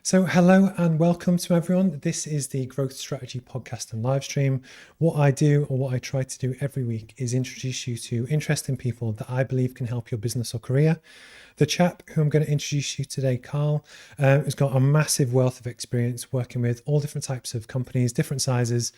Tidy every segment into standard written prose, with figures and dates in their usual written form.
So, hello and welcome to everyone. This is the Growth Strategy podcast and live stream. What I do, or what I try to do every week, is introduce you to interesting people that I believe can help your business or career. The chap who I'm going to introduce you today, Carl, has got a massive wealth of experience working with all different types of companies, different sizes.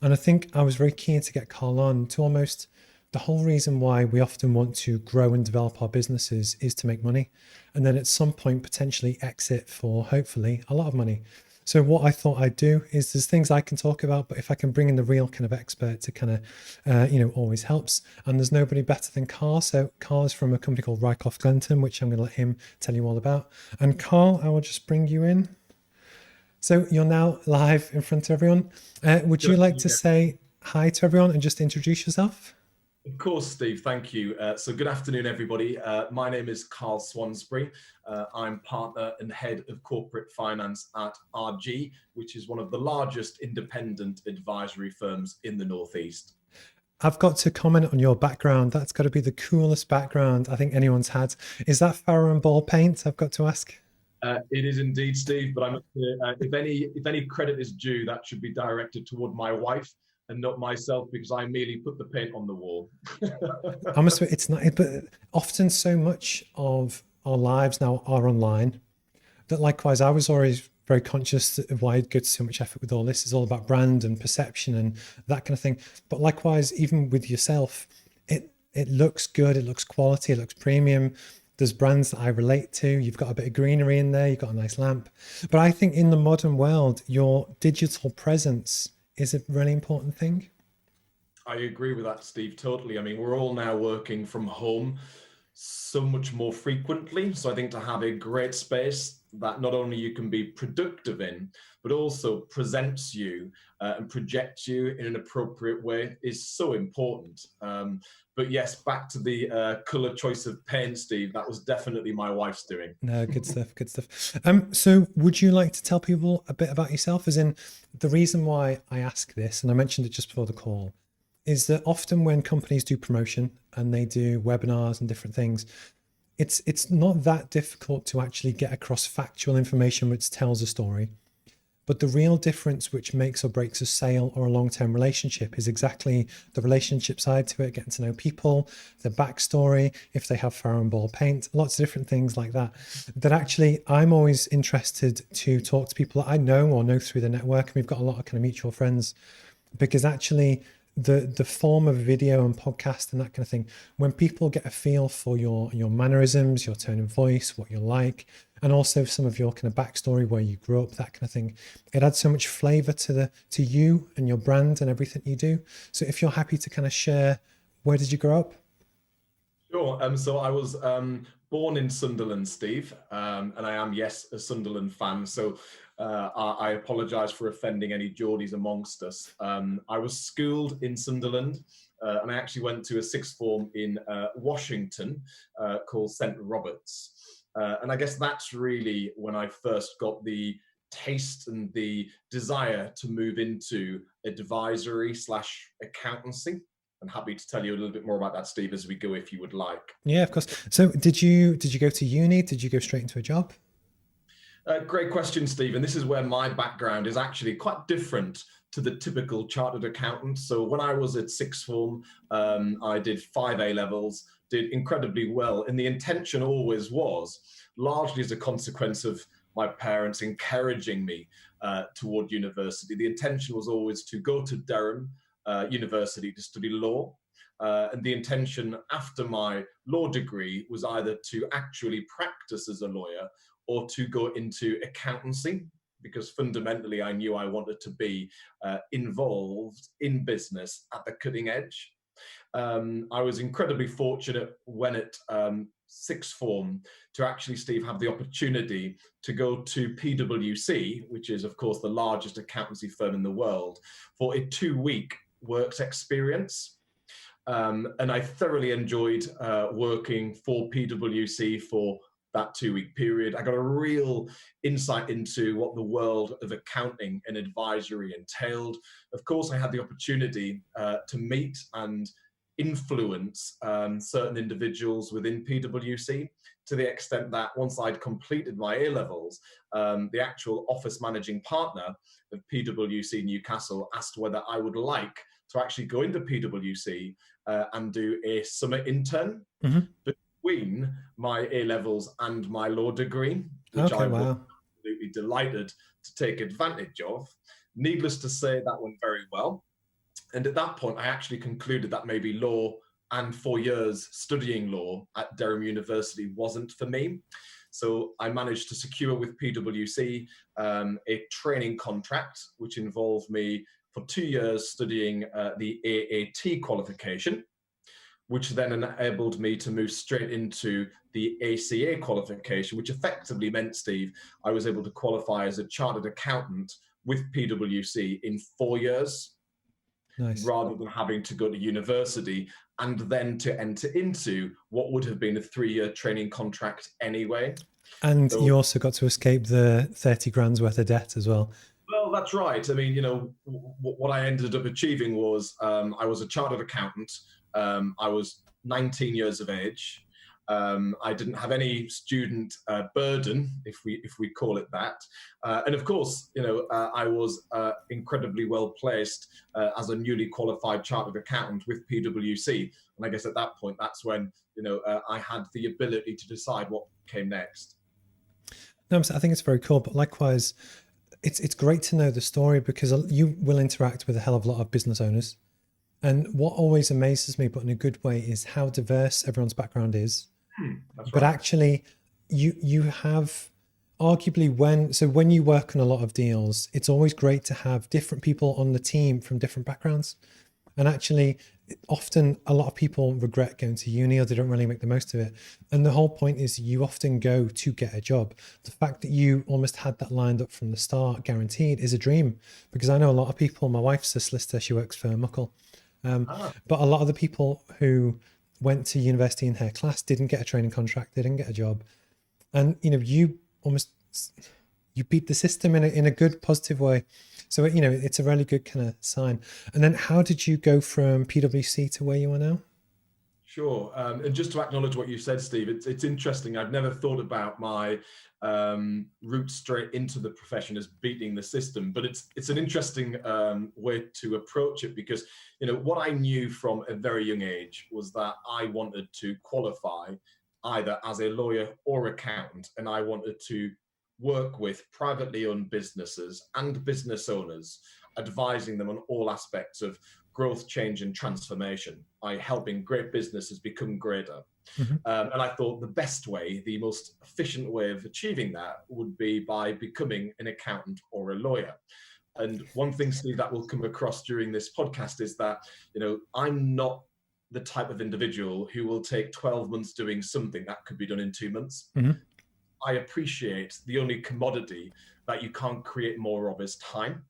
And I think I was very keen to get Carl on to almost the whole reason why we often want to grow and develop our businesses is to make money, and then at some point potentially exit for hopefully a lot of money. So what I thought I'd do is there's things I can talk about, but if I can bring in the real kind of expert to kind of, always helps. And there's nobody better than Carl. So Carl is from a company called Ryecroft Glenton, which I'm going to let him tell you all about. And Carl, I will just bring you in. So you're now live in front of everyone. Would you like to say hi to everyone and just introduce yourself? Of course, Steve. Thank you. So good afternoon, everybody. My name is Carl Swansbury. I'm partner and head of corporate finance at RG, which is one of the largest independent advisory firms in the Northeast. I've got to comment on your background. That's got to be the coolest background I think anyone's had. Is that Farrow and Ball paint? I've got to ask. It is indeed, Steve. But if any credit is due, that should be directed toward my wife and not myself, because I merely put the paint on the wall. I must admit, it's not, but often so much of our lives now are online that likewise, I was always very conscious of why I'd go to so much effort with all this. It's all about brand and perception and that kind of thing. But likewise, even with yourself, it looks good, it looks quality, it looks premium. There's brands that I relate to. You've got a bit of greenery in there, you've got a nice lamp. But I think in the modern world, your digital presence is a really important thing. I agree with that, Steve, totally. I mean, we're all now working from home so much more frequently. So I think to have a great space that not only you can be productive in, but also presents you and projects you in an appropriate way is so important. But yes, back to the color choice of paint, Steve, that was definitely my wife's doing. No, good stuff, good stuff. So would you like to tell people a bit about yourself? As in, the reason why I ask this, and I mentioned it just before the call, is that often when companies do promotion and they do webinars and different things, it's not that difficult to actually get across factual information which tells a story. But the real difference which makes or breaks a sale or a long-term relationship is exactly the relationship side to it, getting to know people, their backstory, if they have Farrow and Ball paint, lots of different things like that. That actually I'm always interested to talk to people that I know or know through the network. And we've got a lot of kind of mutual friends, because actually the form of video and podcast and that kind of thing, when people get a feel for your mannerisms, your tone of voice, what you're like, and also some of your kind of backstory, where you grew up, that kind of thing, it adds so much flavor to you and your brand and everything you do. So if you're happy to kind of share, where did you grow up? Sure. So I was born in Sunderland, Steve, and I am, yes, a Sunderland fan. So I apologise for offending any Geordies amongst us. I was schooled in Sunderland, and I actually went to a sixth form in Washington called St. Robert's. And I guess that's really when I first got the taste and the desire to move into advisory / accountancy. I'm happy to tell you a little bit more about that, Steve, as we go, if you would like. Yeah, of course. So did you go to uni? Did you go straight into a job? Great question, Steve. And this is where my background is actually quite different to the typical chartered accountant. So when I was at sixth form, I did 5 A levels, did incredibly well. And the intention always was, largely as a consequence of my parents encouraging me toward university, the intention was always to go to Durham University to study law. And the intention after my law degree was either to actually practice as a lawyer or to go into accountancy, because fundamentally I knew I wanted to be involved in business at the cutting edge. I was incredibly fortunate when at sixth form to actually, Steve, have the opportunity to go to PwC, which is, of course, the largest accountancy firm in the world, for a 2-week works experience. And I thoroughly enjoyed working for PwC for that 2-week period. I got a real insight into what the world of accounting and advisory entailed. Of course, I had the opportunity to meet and influence certain individuals within PwC, to the extent that once I'd completed my A-levels, the actual office managing partner of PwC Newcastle asked whether I would like to actually go into PwC and do a summer intern between my A-levels and my law degree, which I was absolutely delighted to take advantage of. Needless to say, that went very well. And at that point, I actually concluded that maybe law and 4 years studying law at Durham University wasn't for me. So I managed to secure with PwC a training contract, which involved me for 2 years studying the AAT qualification, which then enabled me to move straight into the ACA qualification, which effectively meant, Steve, I was able to qualify as a chartered accountant with PwC in 4 years. Nice. Rather than having to go to university and then to enter into what would have been a 3-year training contract anyway. And so, you also got to escape the 30 grand's worth of debt as well. Well, that's right. I mean, what I ended up achieving was I was a chartered accountant. I was 19 years of age. I didn't have any student burden, if we call it that, and of course, I was incredibly well placed as a newly qualified chartered accountant with PwC. And I guess at that point, that's when I had the ability to decide what came next. No, I think it's very cool. But likewise, it's great to know the story, because you will interact with a hell of a lot of business owners. And what always amazes me, but in a good way, is how diverse everyone's background is. But right. Actually, you have arguably when you work on a lot of deals, it's always great to have different people on the team from different backgrounds. And actually, often a lot of people regret going to uni, or they don't really make the most of it. And the whole point is you often go to get a job. The fact that you almost had that lined up from the start, guaranteed, is a dream. Because I know a lot of people, my wife's a solicitor, she works for Muckle. But a lot of the people who went to university in her class didn't get a training contract, they didn't get a job. And you beat the system in a good, positive way. So it's a really good kind of sign. And then how did you go from PwC to where you are now? Sure. And just to acknowledge what you said, Steve, it's interesting. I've never thought about my route straight into the profession as beating the system, but it's an interesting way to approach it, because what I knew from a very young age was that I wanted to qualify either as a lawyer or accountant, and I wanted to work with privately owned businesses and business owners, advising them on all aspects of growth, change, and transformation by helping great businesses become greater. And I thought the best way, the most efficient way of achieving that would be by becoming an accountant or a lawyer. And one thing, Steve, that will come across during this podcast is that, I'm not the type of individual who will take 12 months doing something that could be done in 2 months. I appreciate the only commodity that you can't create more of is time.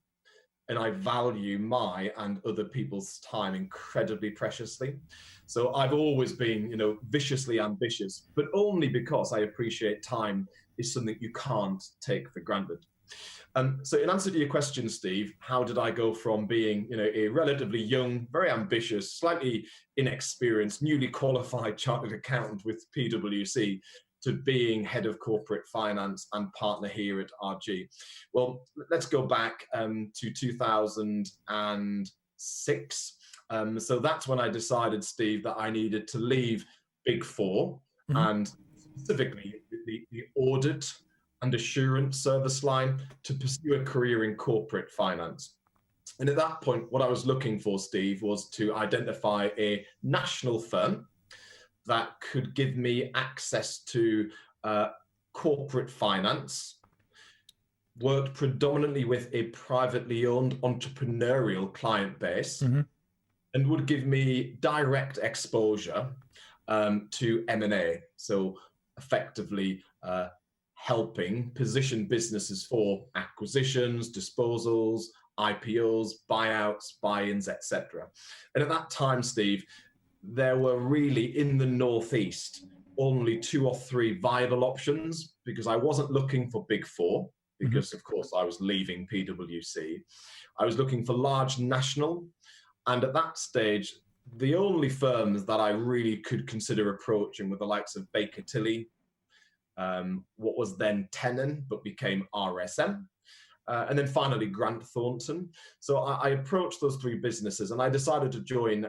And I value my and other people's time incredibly preciously. So I've always been, viciously ambitious, but only because I appreciate time is something you can't take for granted. So in answer to your question, Steve, how did I go from being, a relatively young, very ambitious, slightly inexperienced, newly qualified chartered accountant with PwC to being head of corporate finance and partner here at RG? Well, let's go back to 2006. So that's when I decided, Steve, that I needed to leave Big Four, and specifically the audit and assurance service line, to pursue a career in corporate finance. And at that point, what I was looking for, Steve, was to identify a national firm that could give me access to corporate finance, worked predominantly with a privately owned entrepreneurial client base, and would give me direct exposure to M&A. So effectively helping position businesses for acquisitions, disposals, IPOs, buyouts, buy-ins, etc. And at that time, Steve, there were really, in the Northeast, only 2 or 3 viable options, because I wasn't looking for Big Four, because of course I was leaving PwC. I was looking for large national, and at that stage, the only firms that I really could consider approaching were the likes of Baker Tilly, what was then Tenon, but became RSM. And then finally, Grant Thornton. So I approached those three businesses and I decided to join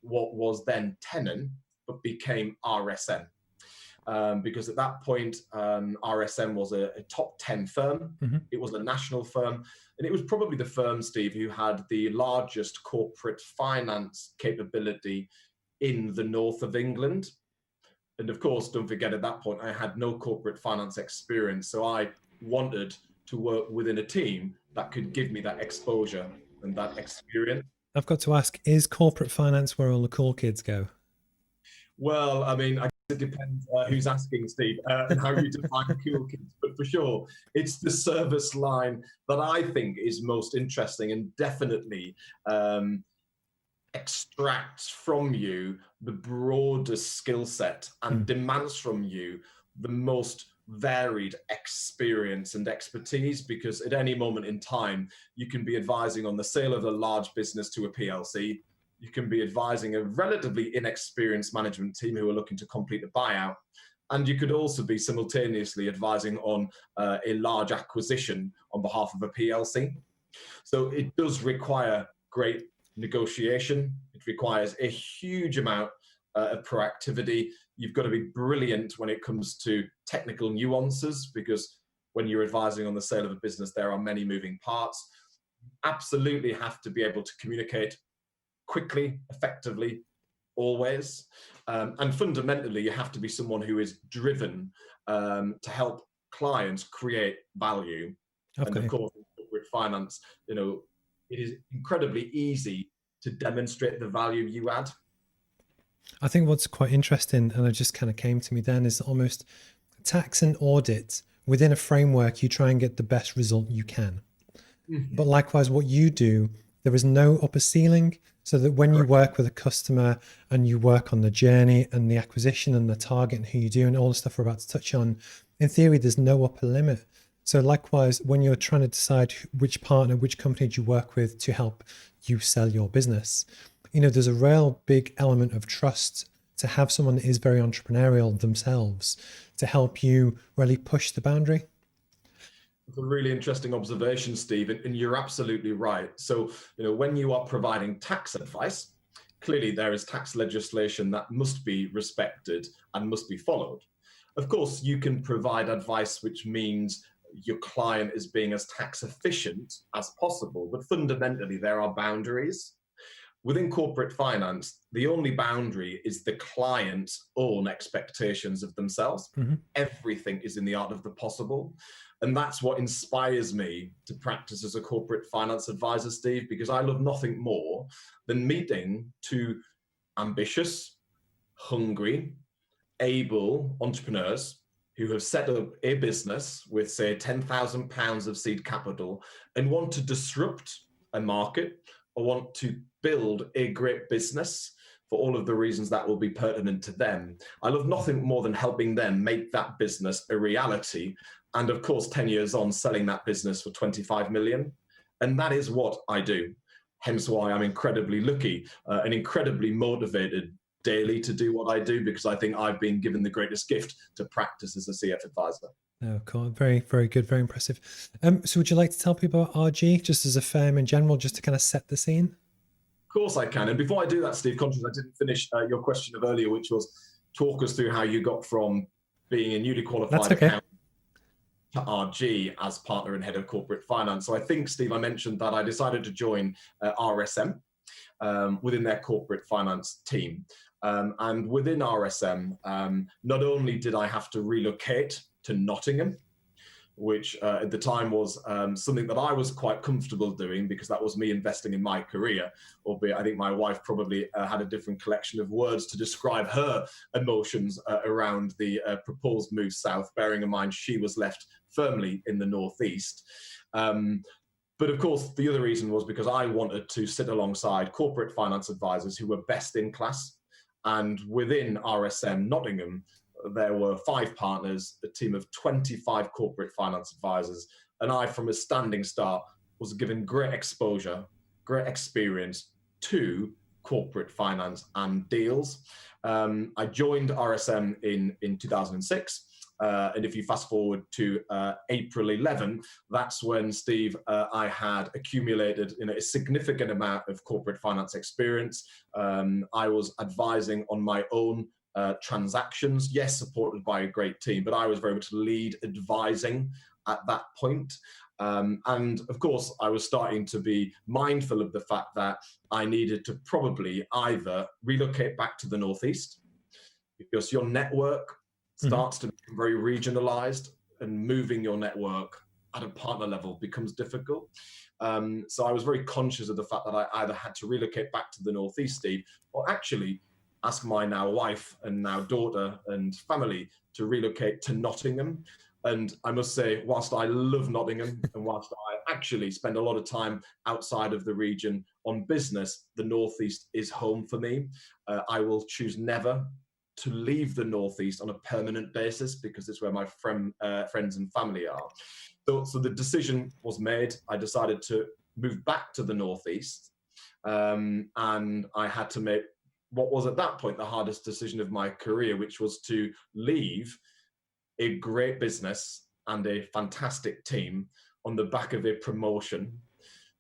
what was then Tenon, but became RSM. Because at that point, RSM was a top 10 firm. Mm-hmm. It was a national firm. And it was probably the firm, Steve, who had the largest corporate finance capability in the north of England. And of course, don't forget at that point, I had no corporate finance experience. So I wanted to work within a team that could give me that exposure and that experience. I've got to ask, is corporate finance where all the cool kids go? Well, I mean, I guess it depends who's asking, Steve, and how you define cool kids. But for sure, it's the service line that I think is most interesting and definitely extracts from you the broadest skill set and demands from you the most varied experience and expertise, because at any moment in time, you can be advising on the sale of a large business to a PLC. You can be advising a relatively inexperienced management team who are looking to complete a buyout. And you could also be simultaneously advising on a large acquisition on behalf of a PLC. So it does require great negotiation. It requires a huge amount of proactivity. You've got to be brilliant when it comes to technical nuances, because when you're advising on the sale of a business, there are many moving parts. Absolutely have to be able to communicate quickly, effectively, always. And fundamentally, you have to be someone who is driven to help clients create value. Okay. And of course, with finance, it is incredibly easy to demonstrate the value you add. I think what's quite interesting, and it just kind of came to me then, is almost tax and audit within a framework, you try and get the best result you can. Mm-hmm. But likewise, what you do, there is no upper ceiling, so that when you work with a customer and you work on the journey and the acquisition and the target and who you do and all the stuff we're about to touch on, in theory, there's no upper limit. So likewise, when you're trying to decide which partner, which company do you work with to help you sell your business, there's a real big element of trust to have someone that is very entrepreneurial themselves to help you really push the boundary. It's a really interesting observation, Steve, and you're absolutely right. So, when you are providing tax advice, clearly there is tax legislation that must be respected and must be followed. Of course, you can provide advice which means your client is being as tax efficient as possible, but fundamentally there are boundaries. Within corporate finance, the only boundary is the client's own expectations of themselves. Mm-hmm. Everything is in the art of the possible. And that's what inspires me to practice as a corporate finance advisor, Steve, because I love nothing more than meeting two ambitious, hungry, able entrepreneurs who have set up a business with, say, £10,000 of seed capital and want to disrupt a market or want to build a great business for all of the reasons that will be pertinent to them. I love nothing more than helping them make that business a reality. And of course, 10 years on, selling that business for 25 million. And that is what I do. Hence why I'm incredibly lucky and incredibly motivated daily to do what I do, because I think I've been given the greatest gift to practice as a CF advisor. Oh, cool. Very, very good. Very impressive. So would you like to tell people about RG just as a firm in general, just to kind of set the scene? Of course I can. And before I do that, Steve, conscious I didn't finish your question of earlier, which was talk us through how you got from being a newly qualified accountant to RG as partner and head of corporate finance. So I think, Steve, I mentioned that I decided to join RSM within their corporate finance team. And within RSM, not only did I have to relocate to Nottingham, which at the time was something that I was quite comfortable doing because that was me investing in my career, albeit I think my wife probably had a different collection of words to describe her emotions around the proposed move south, bearing in mind she was left firmly in the northeast. But of course, the other reason was because I wanted to sit alongside corporate finance advisors who were best in class. And within RSM Nottingham, there were 5 partners, a team of 25 corporate finance advisors. And I, from a standing start, was given great exposure, great experience to corporate finance and deals. I joined RSM in 2006. And if you fast forward to April 11, that's when, Steve, I had accumulated a significant amount of corporate finance experience. I was advising on my own transactions, yes, supported by a great team, but I was very much lead advising at that point. And of course, I was starting to be mindful of the fact that I needed to probably either relocate back to the Northeast, because your network starts to become very regionalized, and moving your network at a partner level becomes difficult. So I was very conscious of the fact that I either had to relocate back to the Northeast, Steve, or actually ask my now wife and now daughter and family to relocate to Nottingham. And I must say, whilst I love Nottingham and whilst I actually spend a lot of time outside of the region on business, the Northeast is home for me. I will choose never to leave the Northeast on a permanent basis, because it's where my friends and family are. So the decision was made. I decided to move back to the Northeast, and I had to make what was at that point the hardest decision of my career, which was to leave a great business and a fantastic team on the back of a promotion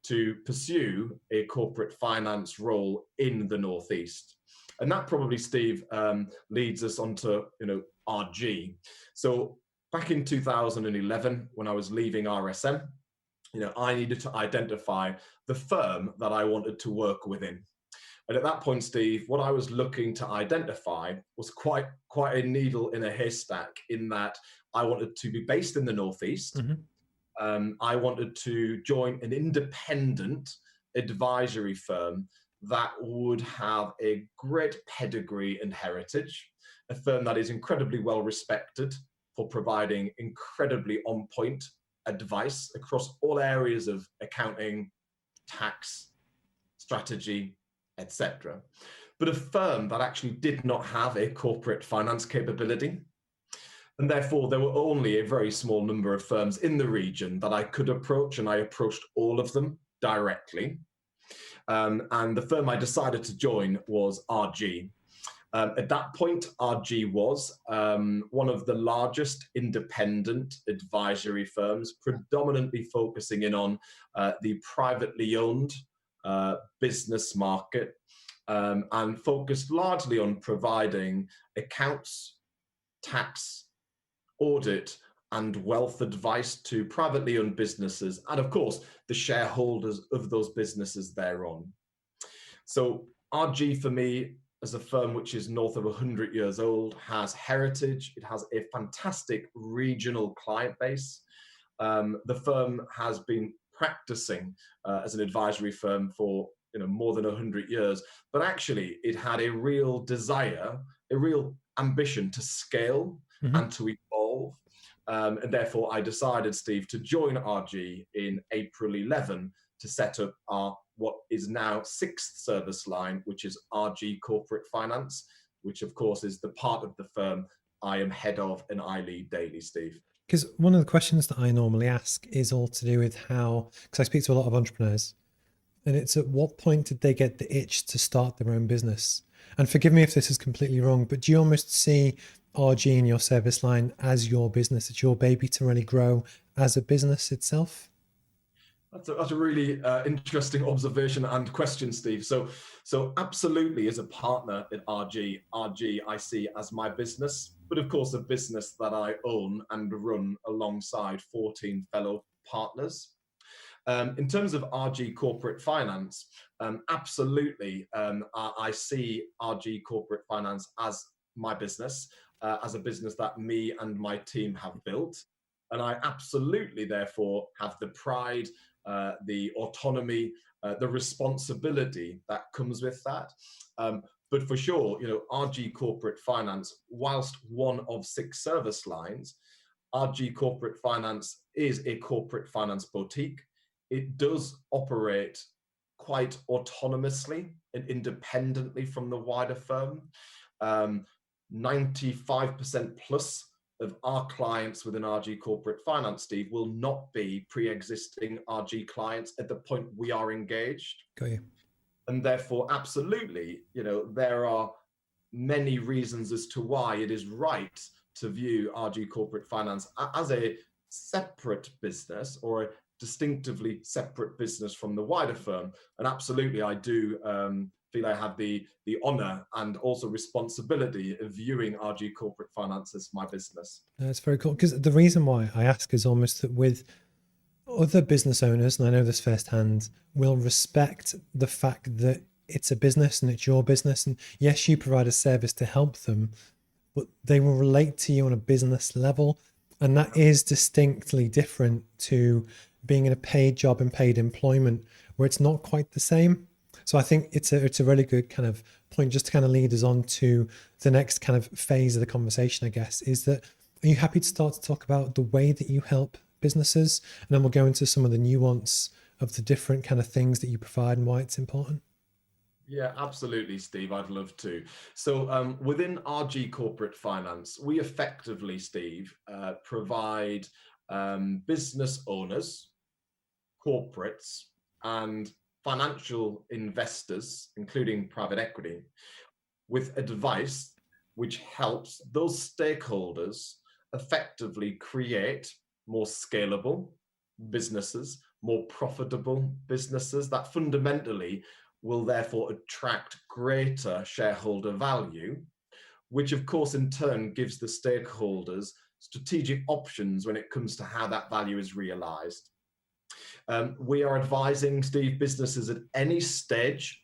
to pursue a corporate finance role in the Northeast. And that probably, Steve, leads us onto RG. So back in 2011, when I was leaving RSM, I needed to identify the firm that I wanted to work within. And at that point, Steve, what I was looking to identify was quite a needle in a haystack, in that I wanted to be based in the Northeast. I wanted to join an independent advisory firm that would have a great pedigree and heritage, a firm that is incredibly well respected for providing incredibly on-point advice across all areas of accounting, tax, strategy, etc. But a firm that actually did not have a corporate finance capability. And therefore, there were only a very small number of firms in the region that I could approach, and I approached all of them directly. And the firm I decided to join was RG. At that point, RG was one of the largest independent advisory firms, predominantly focusing in on the privately owned business market, and focused largely on providing accounts, tax, audit, and wealth advice to privately owned businesses, and of course, the shareholders of those businesses thereon. So RG, for me, as a firm which is north of 100 years old, has heritage. It has a fantastic regional client base. The firm has been practicing as an advisory firm for more than 100 years, but actually it had a real desire, a real ambition to scale and to evolve. And therefore I decided, Steve, to join RG in April 11 to set up our what is now 6th service line, which is RG Corporate Finance, which of course is the part of the firm I am head of and I lead daily, Steve. Because one of the questions that I normally ask is all to do with how, because I speak to a lot of entrepreneurs, and it's at what point did they get the itch to start their own business? And forgive me if this is completely wrong, but do you almost see RG in your service line as your business? It's your baby to really grow as a business itself? That's a really interesting observation and question, Steve. So absolutely, as a partner at RG I see as my business, but of course a business that I own and run alongside 14 fellow partners. In terms of RG Corporate Finance, absolutely, I see RG Corporate Finance as my business, as a business that me and my team have built. And I absolutely, therefore, have the pride, the autonomy, the responsibility that comes with that. But for sure, RG Corporate Finance, whilst one of 6 service lines, RG Corporate Finance is a corporate finance boutique. It does operate quite autonomously and independently from the wider firm. 95% plus of our clients within RG Corporate Finance, Steve, will not be pre-existing RG clients at the point we are engaged. Got you. And therefore, absolutely, there are many reasons as to why it is right to view RG Corporate Finance as a separate business or a distinctively separate business from the wider firm. And absolutely, I do feel I have the honor and also responsibility of viewing RG Corporate Finance as my business. That's very cool. Because the reason why I ask is almost that with other business owners, and I know this firsthand, will respect the fact that it's a business and it's your business. And yes, you provide a service to help them, but they will relate to you on a business level. And that is distinctly different to being in a paid job and paid employment where it's not quite the same. So I think it's a really good kind of point just to kind of lead us on to the next kind of phase of the conversation, I guess, is that are you happy to start to talk about the way that you help businesses? And then we'll go into some of the nuance of the different kind of things that you provide and why it's important. Yeah, absolutely, Steve. I'd love to. So within RG Corporate Finance, we effectively, Steve, provide business owners, corporates, and financial investors, including private equity, with advice which helps those stakeholders effectively create more scalable businesses, more profitable businesses that fundamentally will therefore attract greater shareholder value, which of course in turn gives the stakeholders strategic options when it comes to how that value is realized. We are advising, Steve, businesses at any stage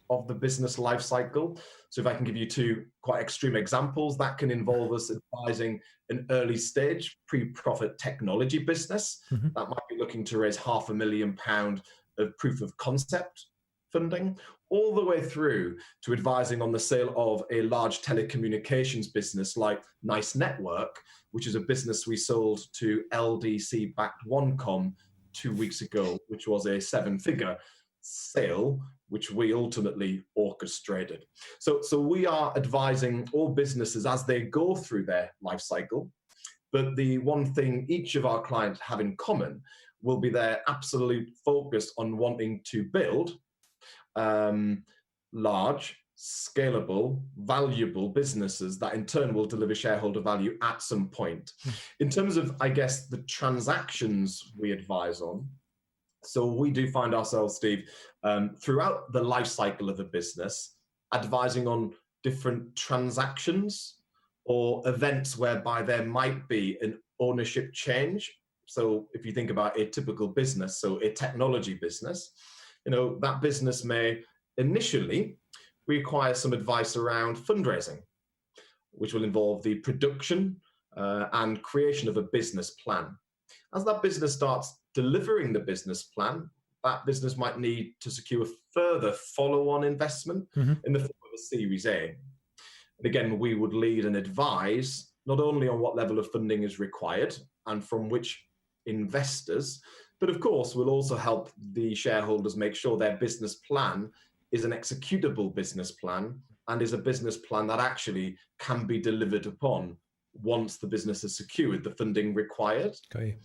of the business life cycle. So if I can give you two quite extreme examples, that can involve us advising an early stage pre-profit technology business that might be looking to raise £500,000 of proof of concept funding, all the way through to advising on the sale of a large telecommunications business like Nice Network, which is a business we sold to LDC-backed OneCom 2 weeks ago, which was a 7-figure sale, which we ultimately orchestrated. So we are advising all businesses as they go through their life cycle. But the one thing each of our clients have in common will be their absolute focus on wanting to build large, scalable, valuable businesses that in turn will deliver shareholder value at some point. In terms of, I guess, the transactions we advise on, so we do find ourselves, Steve, throughout the life cycle of a business, advising on different transactions or events whereby there might be an ownership change. So if you think about a typical business, so a technology business, that business may initially require some advice around fundraising, which will involve the production and creation of a business plan. As that business starts delivering the business plan, that business might need to secure further follow-on investment in the form of a Series A. And again, we would lead and advise not only on what level of funding is required and from which investors, but of course, we'll also help the shareholders make sure their business plan is an executable business plan and is a business plan that actually can be delivered upon once the business has secured the funding required. Okay.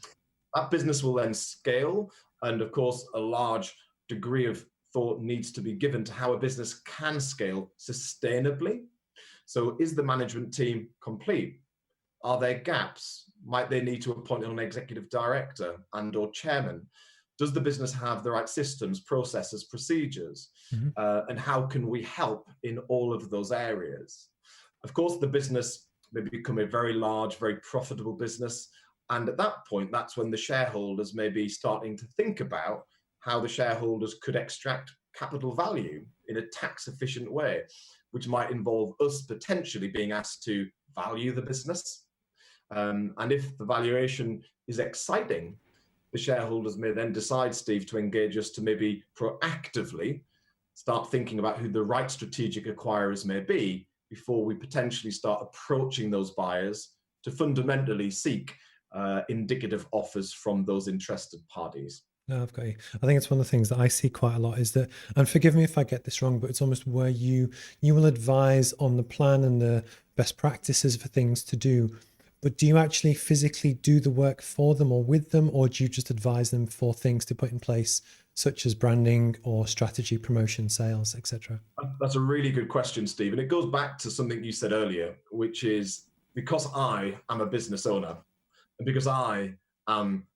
That business will then scale, and of course, a large degree of thought needs to be given to how a business can scale sustainably. So is the management team complete? Are there gaps? Might they need to appoint an executive director and or chairman? Does the business have the right systems, processes, procedures? And how can we help in all of those areas? Of course, the business may become a very large, very profitable business. And at that point, that's when the shareholders may be starting to think about how the shareholders could extract capital value in a tax efficient way, which might involve us potentially being asked to value the business. And if the valuation is exciting, the shareholders may then decide, Steve, to engage us to maybe proactively start thinking about who the right strategic acquirers may be before we potentially start approaching those buyers to fundamentally seek indicative offers from those interested parties. No, I've got you. I think it's one of the things that I see quite a lot is that, and forgive me if I get this wrong, but it's almost where you will advise on the plan and the best practices for things to do. But do you actually physically do the work for them or with them, or do you just advise them for things to put in place, such as branding or strategy, promotion, sales, etc.? That's a really good question, Steve. And it goes back to something you said earlier, which is because I am a business owner and because I am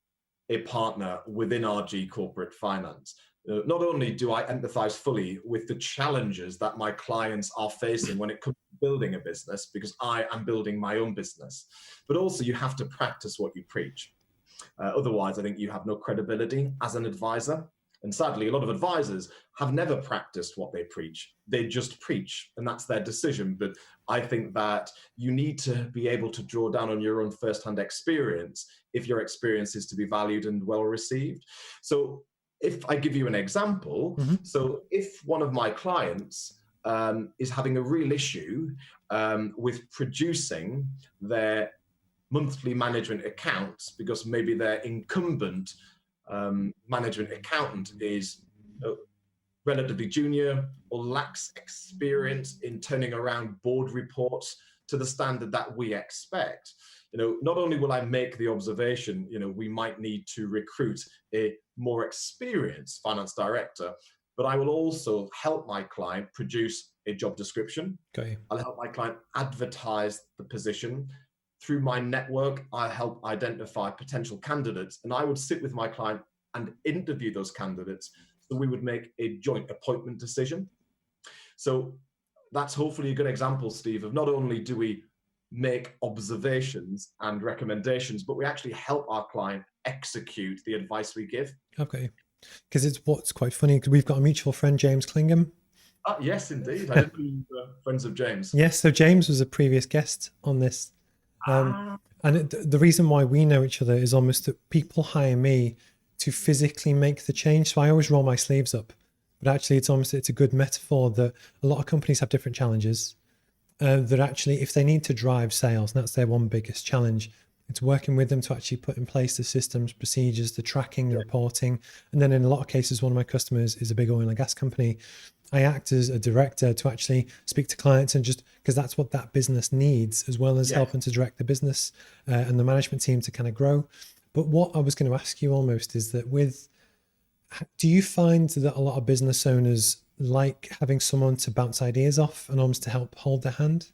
a partner within RG Corporate Finance, not only do I empathize fully with the challenges that my clients are facing when it comes to building a business, because I am building my own business, but also you have to practice what you preach. Otherwise, I think you have no credibility as an advisor. And sadly, a lot of advisors have never practiced what they preach. They just preach, and that's their decision. But I think that you need to be able to draw down on your own first-hand experience if your experience is to be valued and well received. So if I give you an example, so if one of my clients is having a real issue with producing their monthly management accounts because maybe their incumbent management accountant is relatively junior or lacks experience in turning around board reports to the standard that we expect. Not only will I make the observation, we might need to recruit a more experienced finance director, but I will also help my client produce a job description. Okay. I'll help my client advertise the position. Through my network, I help identify potential candidates, and I would sit with my client and interview those candidates, so we would make a joint appointment decision. So that's hopefully a good example, Steve, of not only do we make observations and recommendations, but we actually help our client execute the advice we give. Okay. Because it's what's quite funny, because we've got a mutual friend, James Clingham. Yes, indeed. I didn't know you were friends of James. Yes, so James was a previous guest on this. And the reason why we know each other is almost that people hire me to physically make the change. So I always roll my sleeves up. But actually, it's a good metaphor that a lot of companies have different challenges. That actually, if they need to drive sales, and that's their one biggest challenge, it's working with them to actually put in place the systems, procedures, the tracking, the reporting. And then in a lot of cases, one of my customers is a big oil and gas company. I act as a director to actually speak to clients, and just because that's what that business needs, as well as helping to direct the business and the management team to kind of grow. But what I was going to ask you almost is that do you find that a lot of business owners like having someone to bounce ideas off and almost to help hold their hand?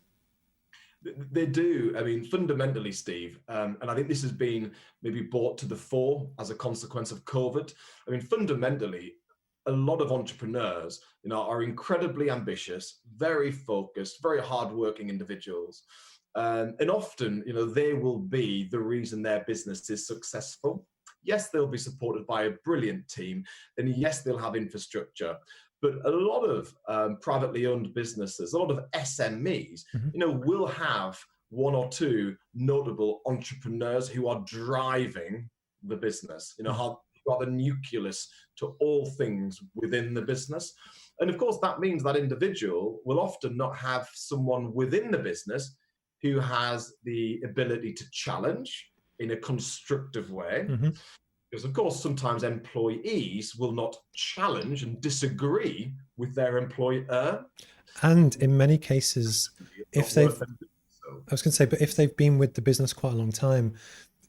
They do. I mean, fundamentally, Steve, and I think this has been maybe brought to the fore as a consequence of COVID. I mean, fundamentally, a lot of entrepreneurs, are incredibly ambitious, very focused, very hardworking individuals. And often, they will be the reason their business is successful. Yes, they'll be supported by a brilliant team, and yes, they'll have infrastructure. But a lot of privately owned businesses, a lot of SMEs, will have one or two notable entrepreneurs who are driving the business, who are the nucleus to all things within the business. And of course, that means that individual will often not have someone within the business who has the ability to challenge in a constructive way. Because of course, sometimes employees will not challenge and disagree with their employer. And in many cases, if they've been with the business quite a long time,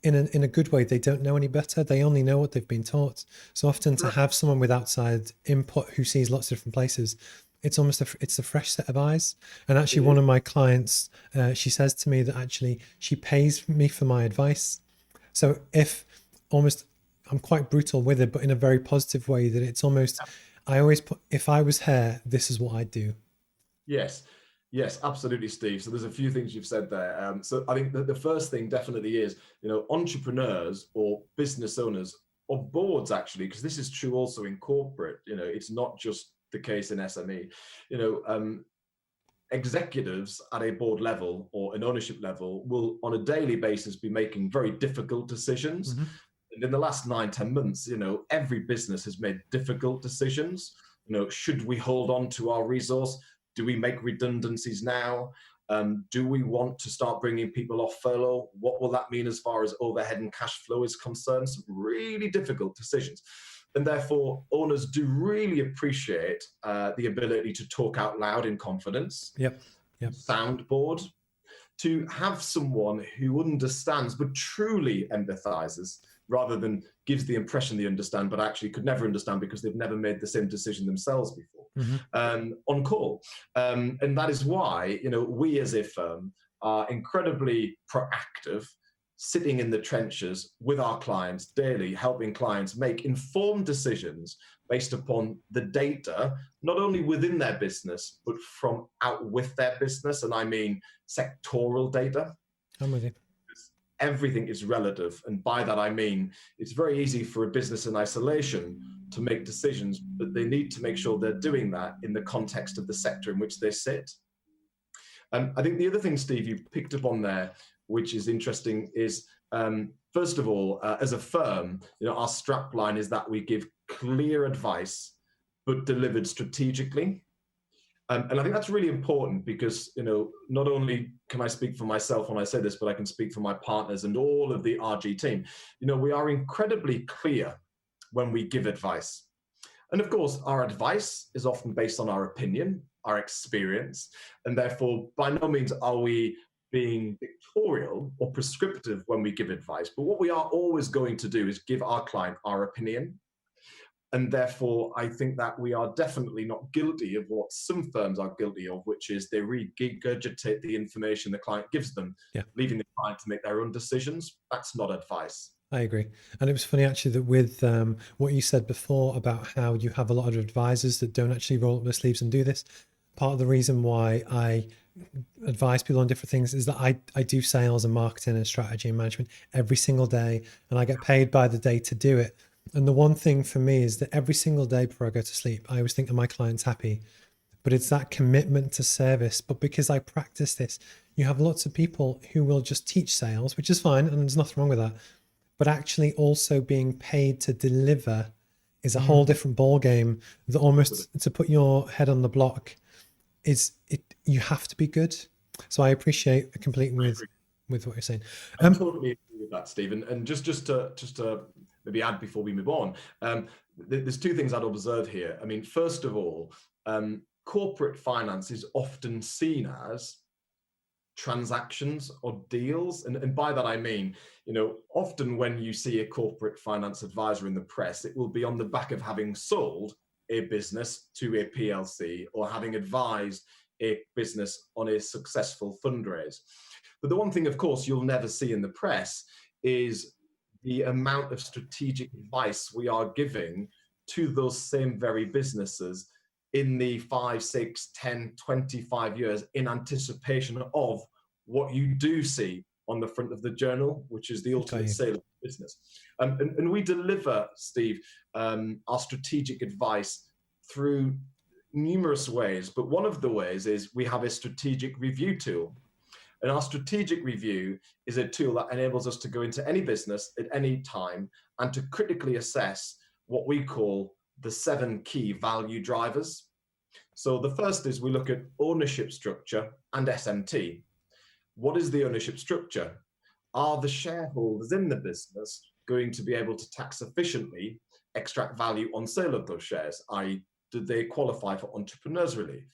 in a good way, they don't know any better. They only know what they've been taught. So often to have someone with outside input who sees lots of different places, it's almost it's a fresh set of eyes. And actually, one of my clients, she says to me that actually she pays me for my advice. So I'm quite brutal with it, but in a very positive way, that it's almost, I always put, if I was her, this is what I'd do. Yes, absolutely, Steve. So there's a few things you've said there. So I think that the first thing definitely is, entrepreneurs or business owners or boards, actually, because this is true also in corporate, it's not just the case in SME, executives at a board level or an ownership level will on a daily basis be making very difficult decisions. And in the last 9-10 months, every business has made difficult decisions. Should we hold on to our resource? Do we make redundancies now? Do we want to start bringing people off furlough? What will that mean as far as overhead and cash flow is concerned? Some really difficult decisions. And therefore, owners do really appreciate the ability to talk out loud in confidence. Soundboard, to have someone who understands but truly empathizes, rather than gives the impression they understand, but actually could never understand because they've never made the same decision themselves before, on call. And that is why, we as a firm are incredibly proactive, sitting in the trenches with our clients daily, helping clients make informed decisions based upon the data, not only within their business, but from out with their business. And I mean sectoral data. I'm with you. Everything is relative. And by that, I mean, it's very easy for a business in isolation to make decisions, but they need to make sure they're doing that in the context of the sector in which they sit. I think the other thing, Steve, you picked up on there, which is interesting, is first of all, as a firm, our strap line is that we give clear advice, but delivered strategically. And I think that's really important because, not only can I speak for myself when I say this, but I can speak for my partners and all of the RG team. We are incredibly clear when we give advice. And of course, our advice is often based on our opinion, our experience, and therefore, by no means are we being dictatorial or prescriptive when we give advice. But what we are always going to do is give our client our opinion. And therefore, I think that we are definitely not guilty of what some firms are guilty of, which is they regurgitate the information the client gives them, leaving the client to make their own decisions. That's not advice. I agree. And it was funny actually that with what you said before about how you have a lot of advisors that don't actually roll up their sleeves and do this. Part of the reason why I advise people on different things is that I do sales and marketing and strategy and management every single day, and I get paid by the day to do it. And the one thing for me is that every single day before I go to sleep, I always think, are my clients happy? But it's that commitment to service. But because I practice this, you have lots of people who will just teach sales, which is fine, and there's nothing wrong with that. But actually also being paid to deliver is a whole different ball game. That almost to put your head on the block is it. You have to be good. So I appreciate completely with what you're saying. I totally agree with that, Stephen. And just to maybe add before we move on, there's two things I'd observe here. I mean, first of all, corporate finance is often seen as transactions or deals. And by that, I mean, often when you see a corporate finance advisor in the press, it will be on the back of having sold a business to a PLC or having advised a business on a successful fundraise. But the one thing, of course, you'll never see in the press is the amount of strategic advice we are giving to those same very businesses in the 5, 6, 10, 25 years in anticipation of what you do see on the front of the journal, which is the ultimate sale of the business. And we deliver, Steve, our strategic advice through numerous ways, but one of the ways is we have a strategic review tool. And our strategic review is a tool that enables us to go into any business at any time and to critically assess what we call the 7 key value drivers. So the first is we look at ownership structure and SMT. What is the ownership structure? Are the shareholders in the business going to be able to tax efficiently extract value on sale of those shares? i.e., do they qualify for entrepreneurs relief?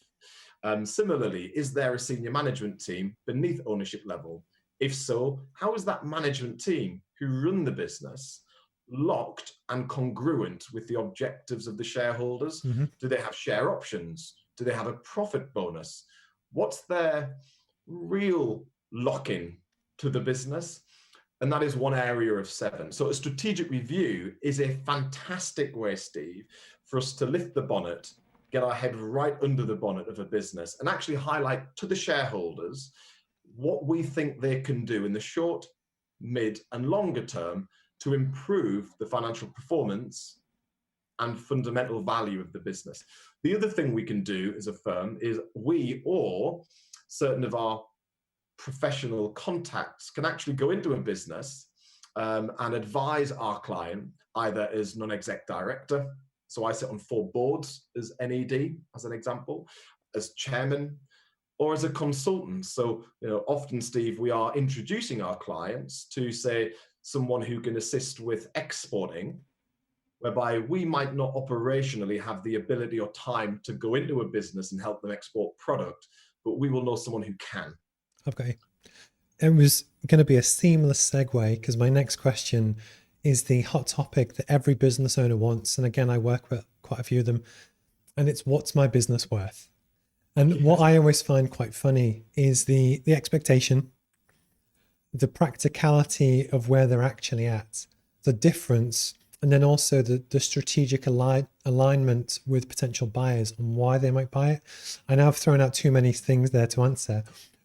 Similarly, is there a senior management team beneath ownership level? If so, how is that management team who run the business locked and congruent with the objectives of the shareholders? Do they have share options? Do they have a profit bonus? What's their real lock-in to the business? And that is one area of 7. So a strategic review is a fantastic way, Steve, for us to lift the bonnet, get our head right under the bonnet of a business and actually highlight to the shareholders what we think they can do in the short, mid and longer term to improve the financial performance and fundamental value of the business. The other thing we can do as a firm is we or certain of our professional contacts can actually go into a business and advise our client either as non-exec director. So I sit on 4 boards as NED, as an example, as chairman, or as a consultant. So, often, Steve, we are introducing our clients to, say, someone who can assist with exporting, whereby we might not operationally have the ability or time to go into a business and help them export product, but we will know someone who can. Okay. It was going to be a seamless segue because my next question is the hot topic that every business owner wants. And again, I work with quite a few of them, and it's what's my business worth? And what Yes. I always find quite funny is the expectation, the practicality of where they're actually at, the difference, and then also the strategic alignment with potential buyers and why they might buy it. I know I've thrown out too many things there to answer,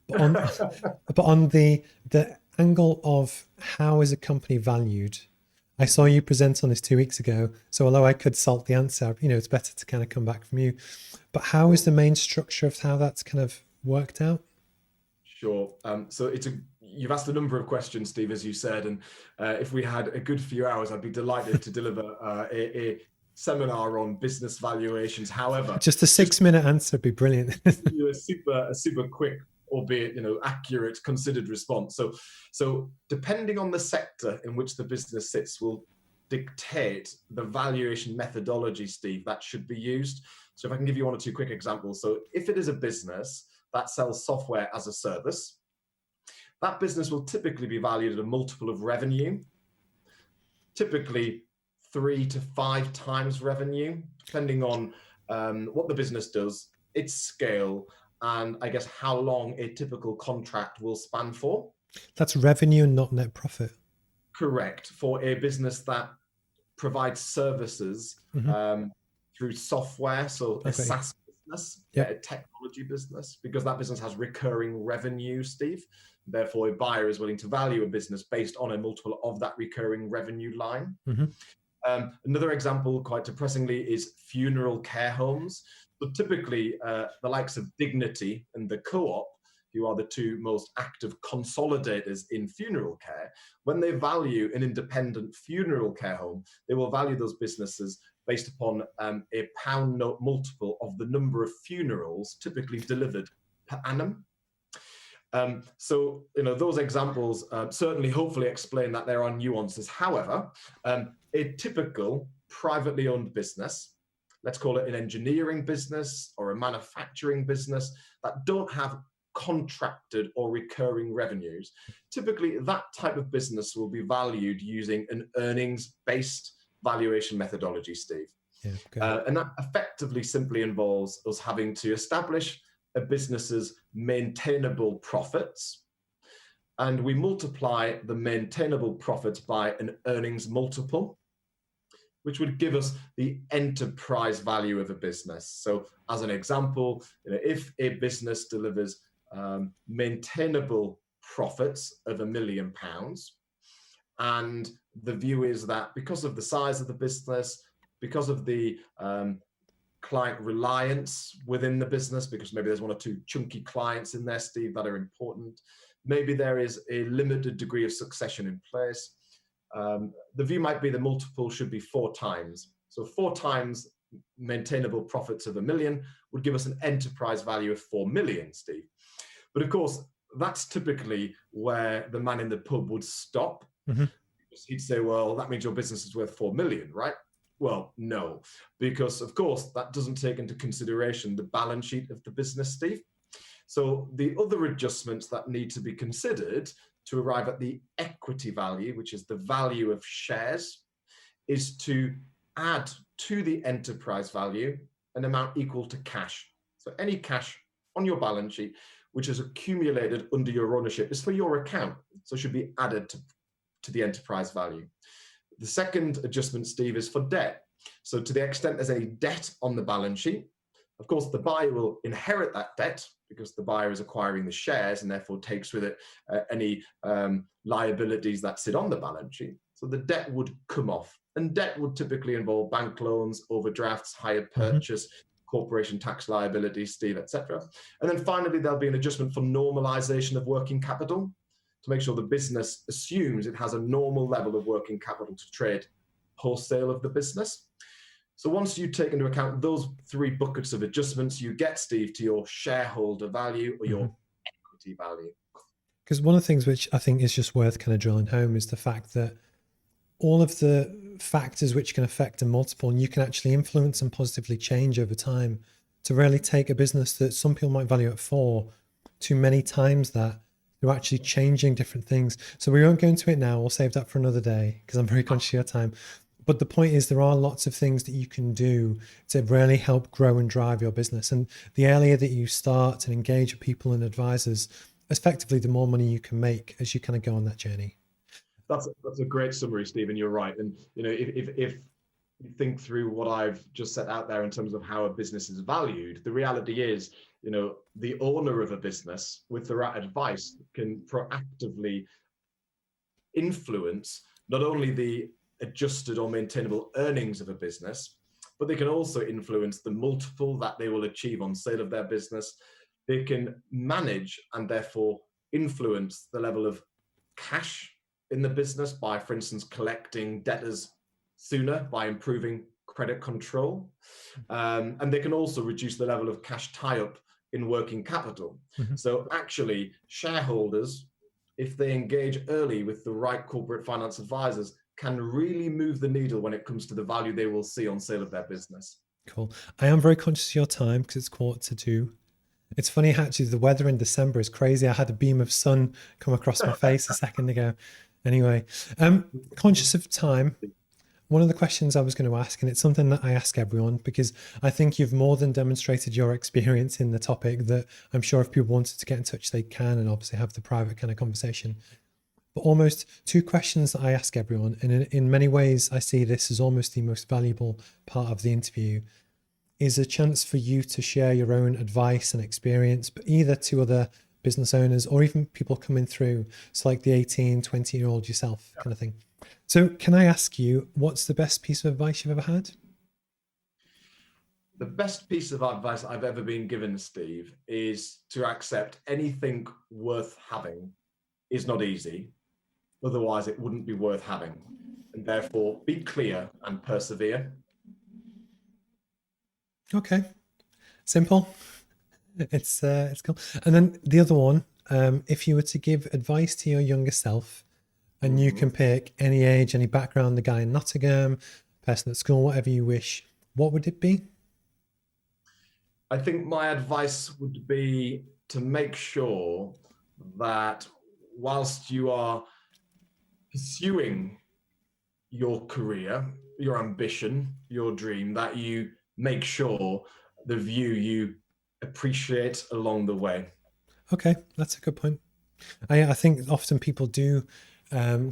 but on the angle of how is a company valued, I saw you present on this 2 weeks ago. So although I could salt the answer, it's better to kind of come back from you. But how is the main structure of how that's kind of worked out? Sure. So you've asked a number of questions, Steve, as you said, and if we had a good few hours, I'd be delighted to deliver a seminar on business valuations. However, Just a 6-minute answer would be brilliant. you a super quick, albeit accurate, considered response. So depending on the sector in which the business sits, will dictate the valuation methodology, Steve, that should be used. So if I can give you one or two quick examples. So if it is a business that sells software as a service, that business will typically be valued at a multiple of revenue, typically 3 to 5 times revenue, depending on what the business does, its scale, and I guess how long a typical contract will span for. That's revenue and not net profit. Correct. For a business that provides services through software, so a SaaS business, a technology business, because that business has recurring revenue, Steve. Therefore, a buyer is willing to value a business based on a multiple of that recurring revenue line. Another example, quite depressingly, is funeral care homes. So typically, the likes of Dignity and the Co-op, who are the two most active consolidators in funeral care, when they value an independent funeral care home, they will value those businesses based upon a pound note multiple of the number of funerals typically delivered per annum. So those examples certainly hopefully explain that there are nuances. However, a typical privately owned business, let's call it an engineering business or a manufacturing business that don't have contracted or recurring revenues, typically that type of business will be valued using an earnings-based valuation methodology, Steve. And that effectively simply involves us having to establish a business's maintainable profits, and we multiply the maintainable profits by an earnings multiple, which would give us the enterprise value of a business. So as an example, if a business delivers maintainable profits of £1 million, and the view is that because of the size of the business, because of the client reliance within the business, because maybe there's one or two chunky clients in there, Steve, that are important, maybe there is a limited degree of succession in place, the view might be the multiple should be 4 times. So 4 times maintainable profits of £1 million would give us an enterprise value of 4 million, Steve. But of course, that's typically where the man in the pub would stop. He'd say, well, that means your business is worth 4 million, right? Well, no, because of course that doesn't take into consideration the balance sheet of the business, Steve. So the other adjustments that need to be considered to arrive at the equity value, which is the value of shares, is to add to the enterprise value an amount equal to cash. So any cash on your balance sheet, which is accumulated under your ownership, is for your account. So should be added to the enterprise value. The second adjustment, Steve, is for debt. So to the extent there's any debt on the balance sheet, of course, the buyer will inherit that debt because the buyer is acquiring the shares and therefore takes with it any liabilities that sit on the balance sheet. So the debt would come off. And debt would typically involve bank loans, overdrafts, hire purchase, corporation tax liabilities, Steve, etc. And then finally, there'll be an adjustment for normalization of working capital to make sure the business assumes it has a normal level of working capital to trade wholesale of the business. So once you take into account those 3 buckets of adjustments, you get, Steve, to your shareholder value or your equity value. Because one of the things which I think is just worth kind of drilling home is the fact that all of the factors which can affect a multiple, and you can actually influence and positively change over time to really take a business that some people might value at 4 to many times that. They're actually changing different things. So we won't go into it now. We'll save that for another day because I'm very conscious of your time. But the point is, there are lots of things that you can do to really help grow and drive your business. And the earlier that you start and engage with people and advisors, effectively, the more money you can make as you kind of go on that journey. That's a great summary, Stephen. You're right. And if you think through what I've just set out there in terms of how a business is valued, the reality is, the owner of a business with the right advice can proactively influence not only the adjusted or maintainable earnings of a business, but they can also influence the multiple that they will achieve on sale of their business. They can manage and therefore influence the level of cash in the business by, for instance, collecting debtors sooner by improving credit control. And they can also reduce the level of cash tie-up in working capital. Mm-hmm. So actually, shareholders, if they engage early with the right corporate finance advisors, can really move the needle when it comes to the value they will see on sale of their business. Cool. I am very conscious of your time because it's 1:45. It's funny, actually, the weather in December is crazy. I had a beam of sun come across my face a second ago. Anyway, conscious of time, one of the questions I was going to ask, and it's something that I ask everyone because I think you've more than demonstrated your experience in the topic, that I'm sure if people wanted to get in touch, they can, and obviously have the private kind of conversation. But almost two questions that I ask everyone, and in many ways, I see this as almost the most valuable part of the interview, is a chance for you to share your own advice and experience, but either to other business owners or even people coming through. So like the 18, 20-year-old yourself kind of thing. So can I ask you, what's the best piece of advice you've ever had? The best piece of advice I've ever been given, Steve, is to accept anything worth having is not easy. Otherwise, it wouldn't be worth having. And therefore, be clear and persevere. Okay, simple. It's cool. And then the other one, if you were to give advice to your younger self, and you can pick any age, any background, the guy in Nottingham, person at school, whatever you wish, what would it be? I think my advice would be to make sure that whilst you are pursuing your career, your ambition, your dream, that you make sure the view you appreciate along the way. Okay, that's a good point. I think often people do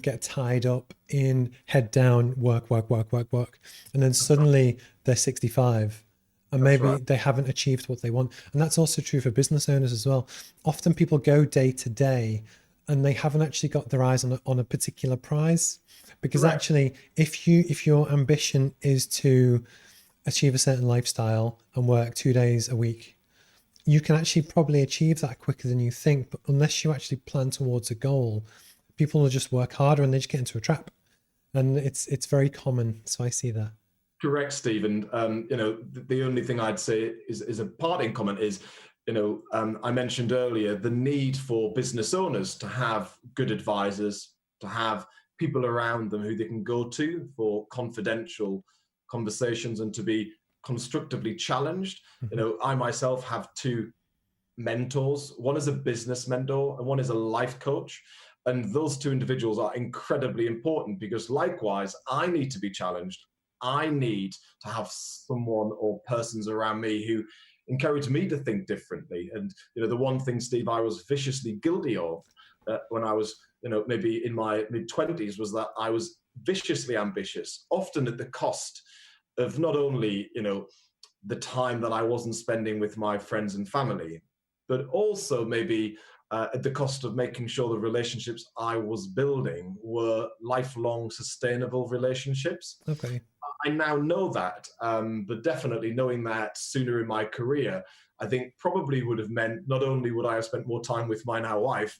get tied up in head down work, and then suddenly they're 65 and maybe they haven't achieved what they want. And that's also true for business owners as well. Often people go day to day and they haven't actually got their eyes on a particular prize, because actually if your ambition is to achieve a certain lifestyle and work 2 days a week, you can actually probably achieve that quicker than you think. But unless you actually plan towards a goal, people will just work harder and they just get into a trap. And it's very common. So I see that. Correct, Steve. And the only thing I'd say is a parting comment is, I mentioned earlier the need for business owners to have good advisors, to have people around them who they can go to for confidential conversations and to be constructively challenged. Mm-hmm. I myself have two mentors. One is a business mentor and one is a life coach. And those two individuals are incredibly important because likewise, I need to be challenged. I need to have someone or persons around me who encourage me to think differently. And, the one thing, Steve, I was viciously guilty of when I was, maybe in my mid-20s was that I was viciously ambitious, often at the cost of not only, the time that I wasn't spending with my friends and family, but also maybe at the cost of making sure the relationships I was building were lifelong, sustainable relationships. Okay. I now know that, but definitely knowing that sooner in my career, I think probably would have meant not only would I have spent more time with my now wife,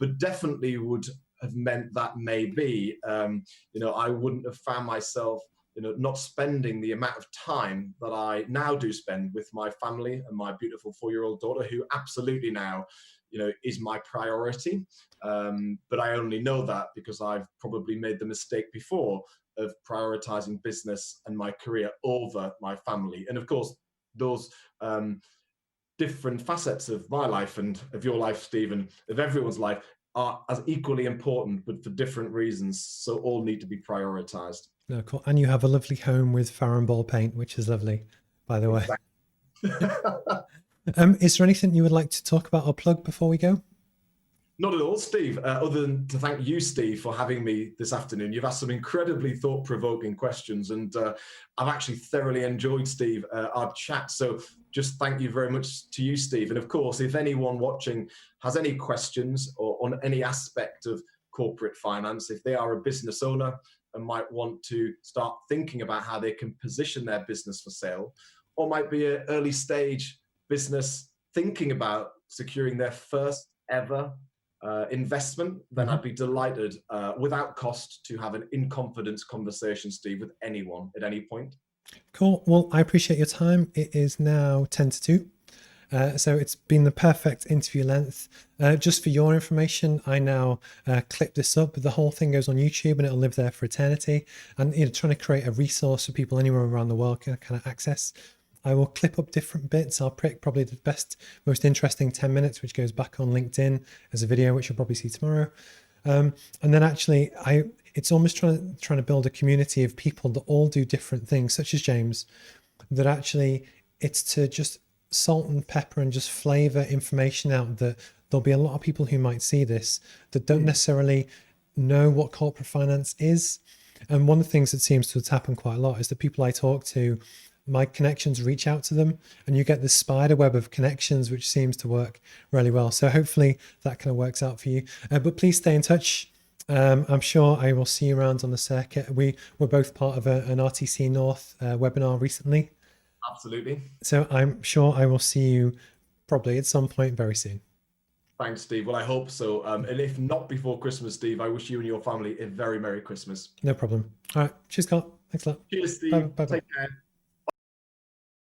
but definitely would have meant that maybe, I wouldn't have found myself, not spending the amount of time that I now do spend with my family and my beautiful 4-year-old daughter, who absolutely now, is my priority. But I only know that because I've probably made the mistake before of prioritizing business and my career over my family. And of course, those different facets of my life and of your life, Stephen, of everyone's life are as equally important, but for different reasons. So all need to be prioritized. No, cool. And you have a lovely home with Farron ball paint, which is lovely, by the way. Exactly. Is there anything you would like to talk about or plug before we go? Not at all, Steve. Other than to thank you, Steve, for having me this afternoon. You've asked some incredibly thought-provoking questions, and I've actually thoroughly enjoyed, Steve, our chat. So just thank you very much to you, Steve. And of course, if anyone watching has any questions or on any aspect of corporate finance, if they are a business owner and might want to start thinking about how they can position their business for sale, or might be an early stage business thinking about securing their first ever investment, then I'd be delighted without cost to have an in confidence conversation, Steve, with anyone at any point. Cool. Well, I appreciate your time. It is now 10 to 2. So it's been the perfect interview length. Just for your information, I now clip this up. The whole thing goes on YouTube and it'll live there for eternity. And trying to create a resource for people anywhere around the world can kind of access. I will clip up different bits. I'll pick probably the best, most interesting 10 minutes, which goes back on LinkedIn as a video, which you'll probably see tomorrow. And then actually, it's almost trying to build a community of people that all do different things, such as James, that actually it's to just salt and pepper and just flavor information out, that there'll be a lot of people who might see this that don't necessarily know what corporate finance is. And one of the things that seems to have happened quite a lot is that people I talk to, my connections reach out to them, and you get this spider web of connections, which seems to work really well. So hopefully that kind of works out for you. But please stay in touch. I'm sure I will see you around on the circuit. We were both part of an RTC North webinar recently. Absolutely. So I'm sure I will see you probably at some point very soon. Thanks, Steve. Well, I hope so. And if not before Christmas, Steve, I wish you and your family a very Merry Christmas. No problem. All right. Cheers, Carl. Thanks a lot. Cheers, Steve. Bye. Take care.